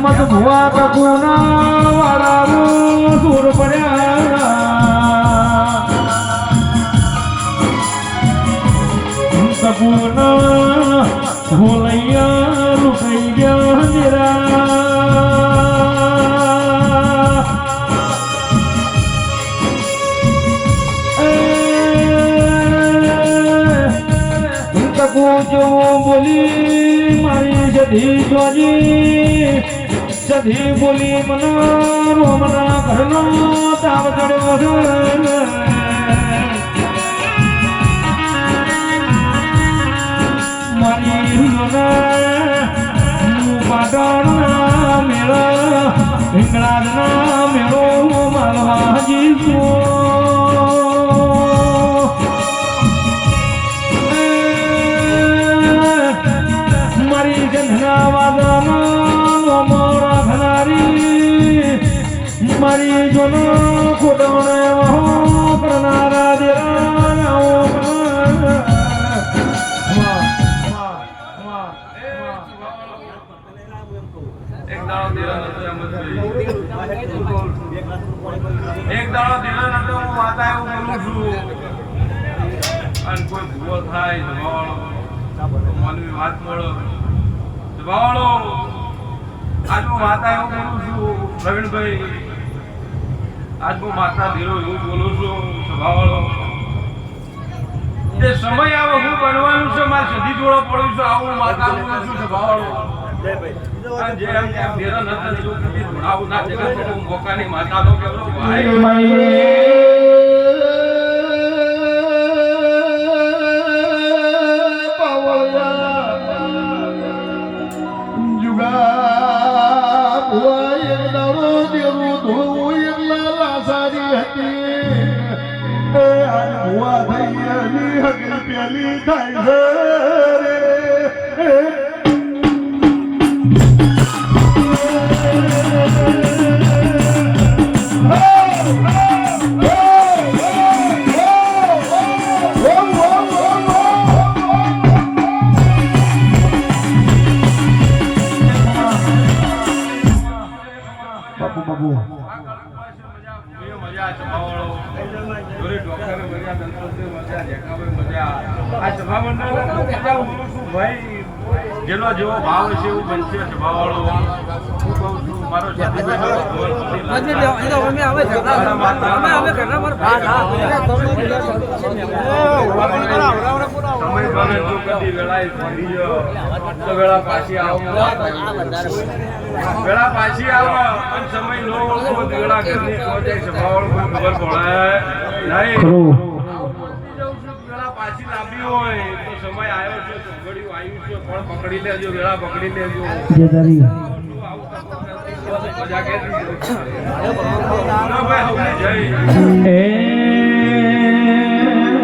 હેમત ભુવા કકુના વાળાનું સૂર પડ્યા કકુના ભોલૈયા લૂંટાઈ ગયા જરા જો બોલી મારી જધી જોજી જધી બોલી મના રોમના ઘરનો તાવ ચડ્યો છે મારી મના પાટણના મેળો હિંગળાજના મેળો માલવાજી મારી જોનો ખોટોને વહો કરનારા દેરાનાઓ એક દાડો દેરા નતો હું વાતા એવું બોલું છું અને કોઈ ભૂવો થાય જવાવાળો માનવી વાત મળો જવાવાળો આજ હું વાતા એવું બોલું છું પ્રવીણભાઈ આજ હું માતા ધીરો એવું બોલું છું સ્વભાવવાળો જે સમય આવે હું બનવાનું છે મારે સધી જોડો પડું છું આવું માતા બોલું છું સ્વભાવવાળો જે એમ ધીરો નથી જો કદી ભણાવું ના જગત તો મોકાની માતા નો કેવલો ભાઈ પેલી થાય છે બાપુ બાપુ મજા ચમાવાળો જોરે ડોક્ટર મજા દંતોસે મજા દેખાવે મજા આ સભા મંડળ મજા બોલું છું ભાઈ જેનો જેવો ભાવ છે એવું બનશે સભાવાળો હું કહું છું મારો સાથી સમય બને તો કદી વેળાએ ફરી તો વેળા પાછી આવો વેળા પાછી આવો અને સમય નો વેળા ઘરની પહોંચાય સભાવાળો કોઈ ખબર પડે નહીં વેળા પાછી લાંબી હોય તો સમય આવ્યો છે ઘડિયું આવ્યું છે પણ પકડી લેજો વેળા પકડી લેજો મજા કે જય